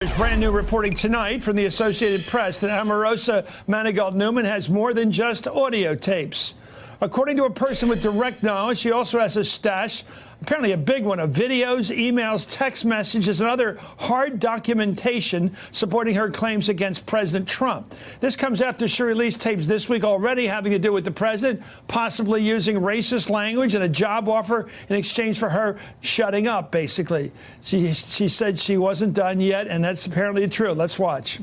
There's brand new reporting tonight from the Associated Press that Omarosa Manigault Newman has more than just audio tapes. According to a person with direct knowledge, she also has a stash, apparently a big one, of videos, emails, text messages, and other hard documentation supporting her claims against President Trump. This comes after she released tapes this week already having to do with the president, possibly using racist language and a job offer in exchange for her shutting up, basically. She said she wasn't done yet, and that's apparently true. Let's watch.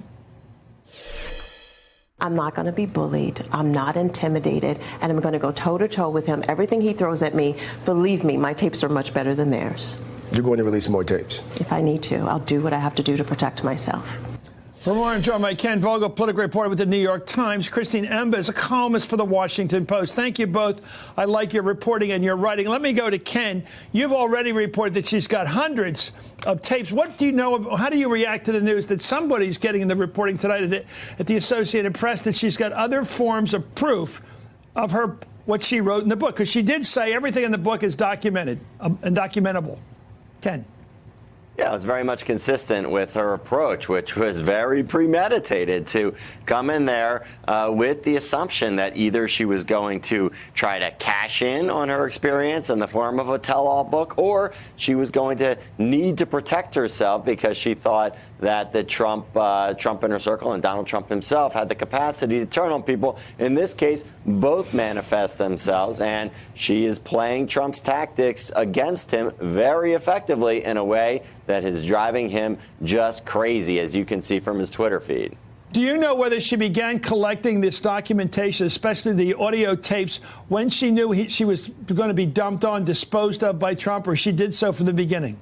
I'm not going to be bullied. I'm not intimidated. And I'm going to go toe-to-toe with him. Everything he throws at me, believe me, my tapes are much better than theirs. You're going to release more tapes? If I need to. I'll do what I have to do to protect myself. For more, I'm joined by Ken Vogel, political reporter with the New York Times. Christine Emba is a columnist for the Washington Post. Thank you both. I like your reporting and your writing. Let me go to Ken. You've already reported that she's got hundreds of tapes. What do you know? How do you react to the news that somebody's getting in the reporting tonight at the Associated Press that she's got other forms of proof of her what she wrote in the book? Because she did say everything in the book is documented and documentable. Ken. Yeah, it was very much consistent with her approach, which was very premeditated to come in there with the assumption that either she was going to try to cash in on her experience in the form of a tell-all book, or she was going to need to protect herself because she thought that the Trump inner circle and Donald Trump himself had the capacity to turn on people. In this case, both manifest themselves, and she is playing Trump's tactics against him very effectively in a way that is driving him just crazy, as you can see from his Twitter feed. Do you know whether she began collecting this documentation, especially the audio tapes, when she knew she was going to be dumped on, disposed of by Trump, or she did so from the beginning?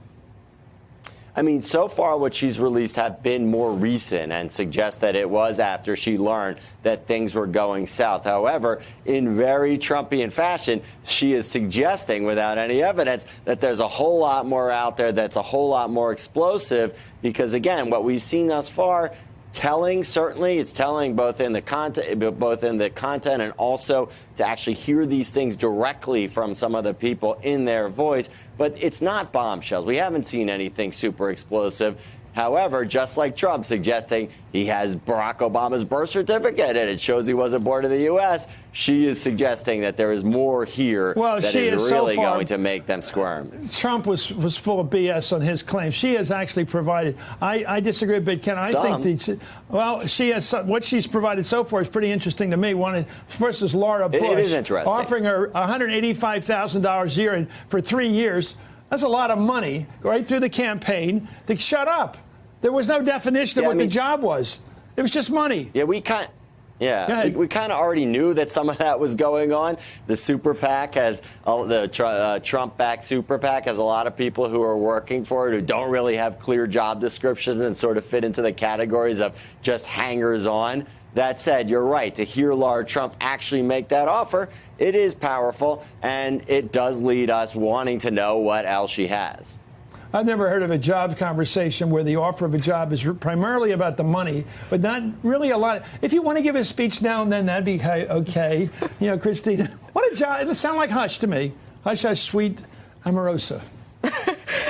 I mean, so far what she's released have been more recent and suggest that it was after she learned that things were going south. However, in very Trumpian fashion, she is suggesting without any evidence that there's a whole lot more out there that's a whole lot more explosive because, again, what we've seen thus far, certainly it's telling both in the content and also to actually hear these things directly from some of the people in their voice. But it's not bombshells. We haven't seen anything super explosive. However, just like Trump suggesting he has Barack Obama's birth certificate and it shows he wasn't born in the U.S., she is suggesting that there is more here that is really going to make them squirm. Trump was full of BS on his claims. She has actually provided. I disagree a bit, Ken. I think she has what she's provided so far is pretty interesting to me. One versus Laura Bush, it is interesting, offering her $185,000 a year for 3 years. That's a lot of money right through the campaign to shut up. There was no definition of what the job was. It was just money. Yeah, we kind of already knew that some of that was going on. The super PAC has the Trump-backed super PAC has a lot of people who are working for it who don't really have clear job descriptions and sort of fit into the categories of just hangers-on. That said, you're right. To hear Laura Trump actually make that offer, it is powerful, and it does lead us wanting to know what else she has. I've never heard of a job conversation where the offer of a job is primarily about the money, but not really a lot. If you want to give a speech now and then, that'd be okay. You know, Christine, what a job. It sounds like Hush to me. Hush, Hush, sweet Omarosa.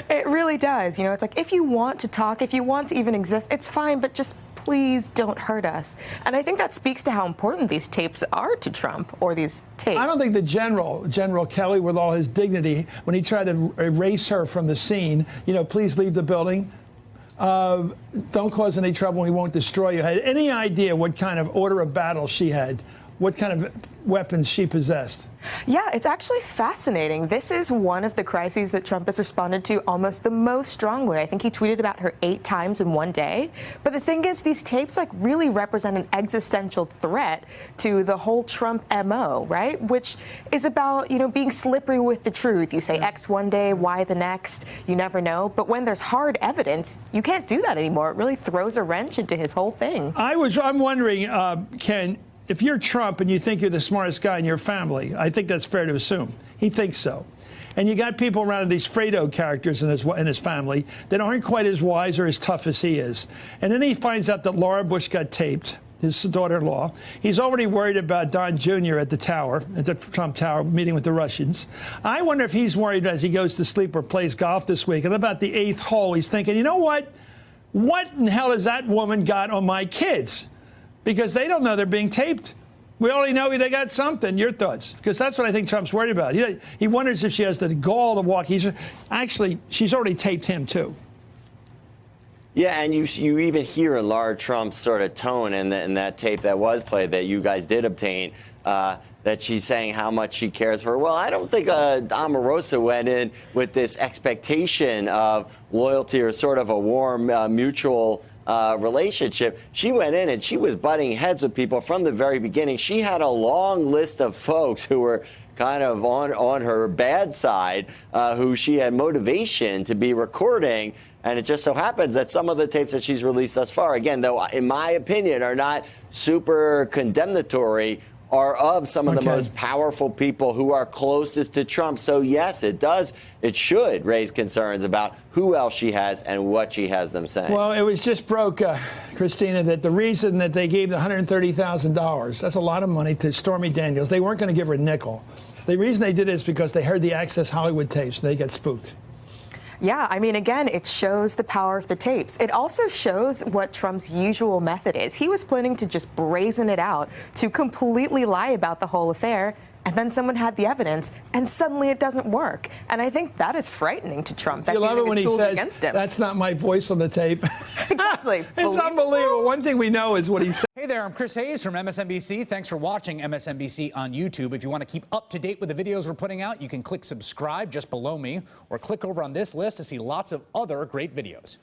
It really does. You know, it's like if you want to talk, if you want to even exist, it's fine, but just please don't hurt us. And I think that speaks to how important these tapes are to Trump, or these tapes. I don't think the General Kelly, with all his dignity, when he tried to erase her from the scene, you know, please leave the building, don't cause any trouble, we won't destroy you, had any idea what kind of order of battle she had, what kind of weapons she possessed. Yeah, it's actually fascinating. This is one of the crises that Trump has responded to almost the most strongly. I think he tweeted about her 8 times in one day. But the thing is, these tapes really represent an existential threat to the whole Trump MO, right? Which is about, being slippery with the truth. You say X one day, Y the next. You never know. But when there's hard evidence, you can't do that anymore. It really throws a wrench into his whole thing. I'm wondering, Ken, if you're Trump and you think you're the smartest guy in your family, I think that's fair to assume. He thinks so. And you got people around these Fredo characters in his family that aren't quite as wise or as tough as he is. And then he finds out that Laura Bush got taped, his daughter-in-law. He's already worried about Don Jr. at the tower, at the Trump Tower, meeting with the Russians. I wonder if he's worried as he goes to sleep or plays golf this week. And about the 8th hole, he's thinking, you know what? what in hell has that woman got on my kids? Because they don't know they're being taped. We already know they got something. Your thoughts? Because that's what I think Trump's worried about. He wonders if she has the gall to walk. Actually, she's already taped him, too. Yeah, and you even hear in Lara Trump's sort of tone in that tape that was played that you guys did obtain, that she's saying how much she cares for her. Well, I don't think Omarosa went in with this expectation of loyalty or sort of a warm mutual relationship. She went in and she was butting heads with people from the very beginning. She had a long list of folks who were kind of on her bad side, who she had motivation to be recording. And it just so happens that some of the tapes that she's released thus far, again, though, in my opinion, are not super condemnatory, are of some of the most powerful people who are closest to Trump. So, yes, it should raise concerns about who else she has and what she has them saying. Well, it was just broke, Christina, that the reason that they gave the $130,000, that's a lot of money to Stormy Daniels. They weren't going to give her a nickel. The reason they did it is because they heard the Access Hollywood tapes. They got spooked. Yeah, I mean, again, it shows the power of the tapes. It also shows what Trump's usual method is. He was planning to just brazen it out, to completely lie about the whole affair, and then someone had the evidence, and suddenly it doesn't work. And I think that is frightening to Trump. That's You love it when he says, says, that's not my voice on the tape. Exactly. It's unbelievable. One thing we know is what he said. Hey there, I'm Chris Hayes from MSNBC. Thanks for watching MSNBC on YouTube. If you want to keep up to date with the videos we're putting out, you can click subscribe just below me or click over on this list to see lots of other great videos.